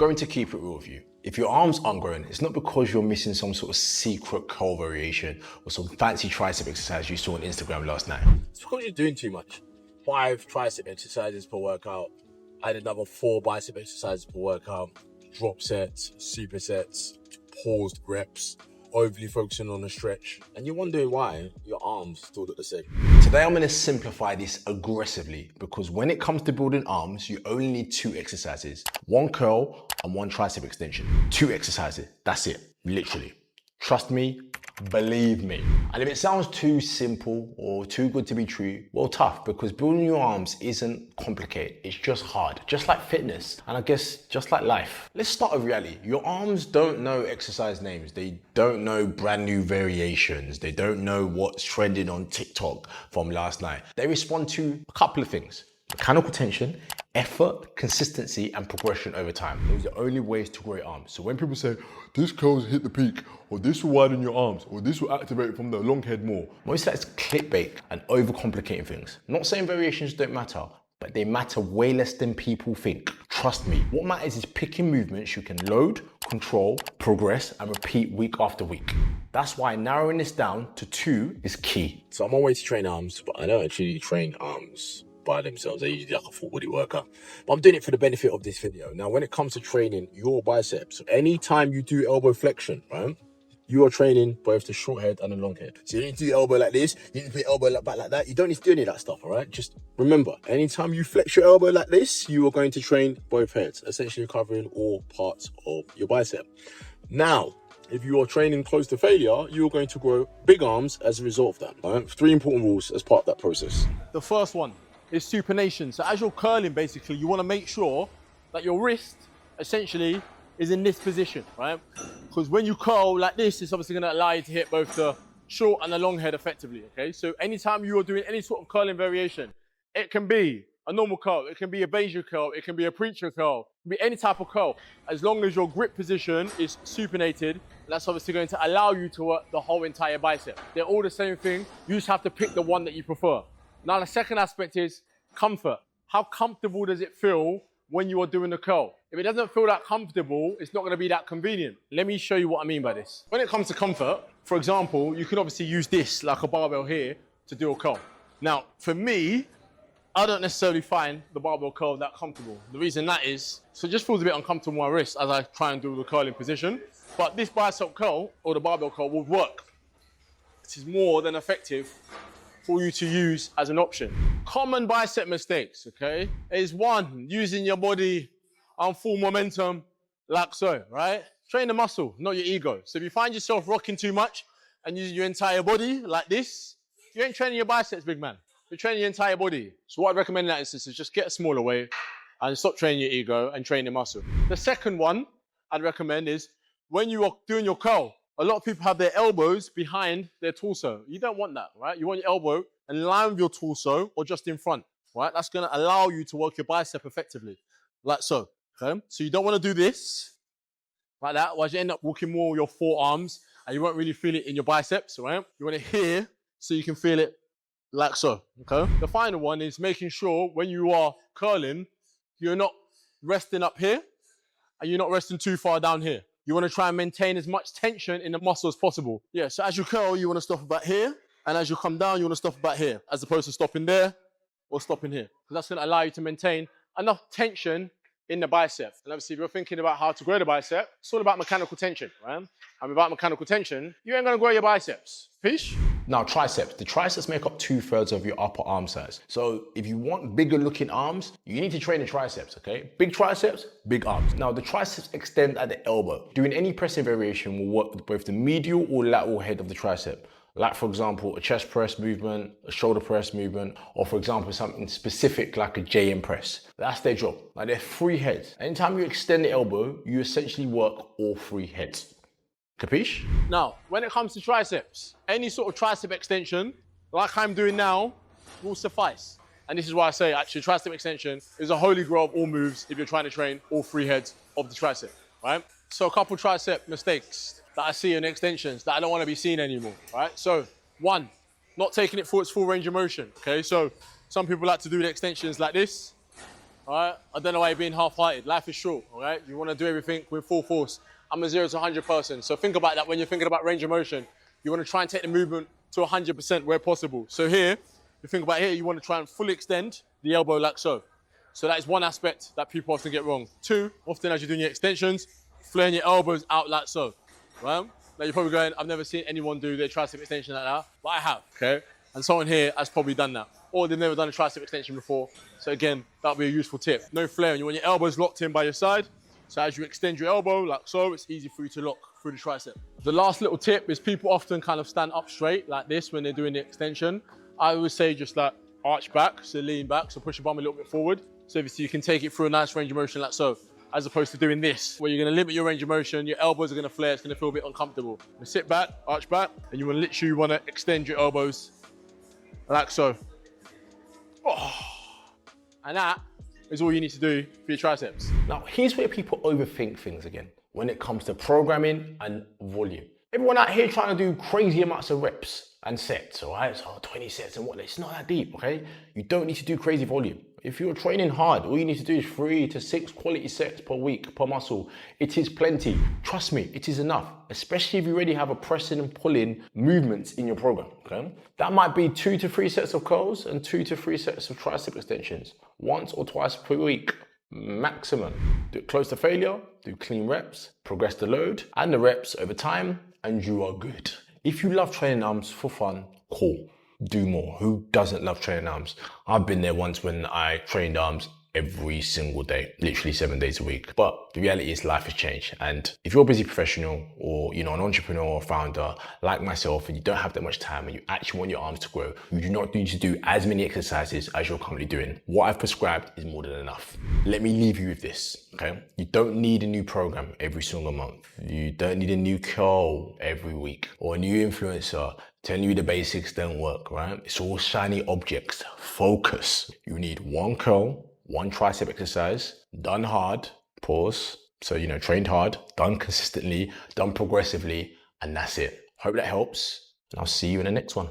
going to keep it real with you. If your arms aren't growing, it's not because you're missing some sort of secret curl variation or some fancy tricep exercise you saw on Instagram last night. It's because you're doing too much. 5 tricep exercises per workout. I did another 4 bicep exercises per workout. Drop sets, supersets, paused reps, overly focusing on the stretch. And you're wondering why your arms still look the same. Today I'm going to simplify this aggressively because when it comes to building arms, you only need 2 exercises. 1 curl and 1 tricep extension. 2 exercises, that's it, literally. Trust me, believe me. And if it sounds too simple or too good to be true, well, tough, because building your arms isn't complicated. It's just hard, just like fitness. And I guess just like life. Let's start with reality. Your arms don't know exercise names. They don't know brand new variations. They don't know what's trending on TikTok from last night. They respond to a couple of things: mechanical tension, effort, consistency, and progression over time. Those are the only ways to grow your arms. So when people say, this curl's hit the peak, or this will widen your arms, or this will activate from the long head more, most of that's clickbait and overcomplicating things. I'm not saying variations don't matter, but they matter way less than people think. Trust me, what matters is picking movements you can load, control, progress, and repeat week after week. That's why narrowing this down to 2 is key. So I'm on way to train arms, but I don't actually train arms by themselves. They're usually like a full body workout, but I'm doing it for the benefit of this video. Now, when it comes to training your biceps, anytime you do elbow flexion, right, you are training both the short head and the long head. So you need to do your elbow like this, you need to put your elbow back like that. You don't need to do any of that stuff, all right? Just remember, anytime you flex your elbow like this, you are going to train both heads, essentially covering all parts of your bicep. Now, if you are training close to failure, you're going to grow big arms as a result of that. All right? 3 important rules as part of that process. The first one is supination. So as you're curling, basically, you want to make sure that your wrist essentially is in this position, right? Because when you curl like this, it's obviously going to allow you to hit both the short and the long head effectively, okay? So anytime you are doing any sort of curling variation, it can be a normal curl, it can be a Bayesian curl, it can be a preacher curl, it can be any type of curl. As long as your grip position is supinated, that's obviously going to allow you to work the whole entire bicep. They're all the same thing. You just have to pick the one that you prefer. Now, the second aspect is comfort. How comfortable does it feel when you are doing the curl? If it doesn't feel that comfortable, it's not going to be that convenient. Let me show you what I mean by this. When it comes to comfort, for example, you can obviously use this, like a barbell here, to do a curl. Now, for me, I don't necessarily find the barbell curl that comfortable. The reason that is, so it just feels a bit uncomfortable on my wrist as I try and do the curling position. But this bicep curl, or the barbell curl, will work. It is more than effective for you to use as an option. Common bicep mistakes, okay, is 1, using your body on full momentum like so, right? Train the muscle, not your ego. So if you find yourself rocking too much and using your entire body like this, you ain't training your biceps, big man. You're training your entire body. So what I'd recommend in that instance is just get a smaller weight and stop training your ego and train your muscle. The second one I'd recommend is when you are doing your curl, a lot of people have their elbows behind their torso. You don't want that, right? You want your elbow in line with your torso or just in front, right? That's going to allow you to work your bicep effectively, like so, okay? So you don't want to do this, like that, while you end up walking more with your forearms and you won't really feel it in your biceps, right? You want it here so you can feel it like so, okay? The final one is making sure when you are curling, you're not resting up here and you're not resting too far down here. You want to try and maintain as much tension in the muscle as possible. Yeah, so as you curl, you want to stop about here. And as you come down, you want to stop about here, as opposed to stopping there or stopping here. Because that's going to allow you to maintain enough tension in the bicep. And obviously, if you're thinking about how to grow the bicep, it's all about mechanical tension, right? And without mechanical tension, you ain't going to grow your biceps. Peace? Now, triceps. The triceps make up 2/3 of your upper arm size. So if you want bigger looking arms, you need to train the triceps, okay? Big triceps, big arms. Now, the triceps extend at the elbow. Doing any pressing variation will work with both the medial or lateral head of the tricep. Like, for example, a chest press movement, a shoulder press movement, or for example, something specific like a JM press. That's their job. Like, they're 3 heads. Anytime you extend the elbow, you essentially work all 3 heads. Capiche? Now, when it comes to triceps, any sort of tricep extension, like I'm doing now, will suffice. And this is why I say, actually, tricep extension is a holy grail of all moves if you're trying to train all 3 heads of the tricep, right? So a couple tricep mistakes that I see in extensions that I don't want to be seen anymore, right? So 1, not taking it for its full range of motion, okay? So some people like to do the extensions like this, all right? I don't know why you're being half-hearted. Life is short, all right? You want to do everything with full force. I'm a 0 to 100 person, so think about that when you're thinking about range of motion. You want to try and take the movement to 100% where possible. So here, you think about here, you want to try and fully extend the elbow like so. So that is one aspect that people often get wrong. Two, often as you're doing your extensions, flaring your elbows out like so, right? Now you're probably going, I've never seen anyone do their tricep extension like that, but I have, okay? And someone here has probably done that. Or they've never done a tricep extension before. So again, that'll be a useful tip. No flaring, you want your elbows locked in by your side. So as you extend your elbow like so, it's easy for you to lock through the tricep. The last little tip is people often kind of stand up straight like this when they're doing the extension. I always say just like arch back, so lean back, so push your bum a little bit forward. So obviously you can take it through a nice range of motion like so, as opposed to doing this, where you're gonna limit your range of motion, your elbows are gonna flare, it's gonna feel a bit uncomfortable. You sit back, arch back, and you wanna literally wanna extend your elbows like so. Oh. And that is all you need to do for your triceps. Now, here's where people overthink things again when it comes to programming and volume. Everyone out here trying to do crazy amounts of reps and sets, all right? So 20 sets and whatnot. It's not that deep, okay? You don't need to do crazy volume. If you're training hard, all you need to do is 3 to 6 quality sets per week, per muscle. It is plenty. Trust me, it is enough, especially if you already have a pressing and pulling movements in your program, okay? That might be 2 to 3 sets of curls and 2 to 3 sets of tricep extensions, once or twice per week, maximum. Do it close to failure, do clean reps, progress the load and the reps over time, and you are good. If you love training arms for fun, cool. Do more. Who doesn't love training arms? I've been there once when I trained arms every single day, literally 7 days a week. But the reality is life has changed. And if you're a busy professional or, an entrepreneur or founder like myself, and you don't have that much time and you actually want your arms to grow, you do not need to do as many exercises as you're currently doing. What I've prescribed is more than enough. Let me leave you with this, okay? You don't need a new program every single month. You don't need a new curl every week or a new influencer telling you the basics don't work, right? It's all shiny objects. Focus. You need one curl, one tricep exercise, done hard, pause. So, trained hard, done consistently, done progressively, and that's it. Hope that helps. And I'll see you in the next one.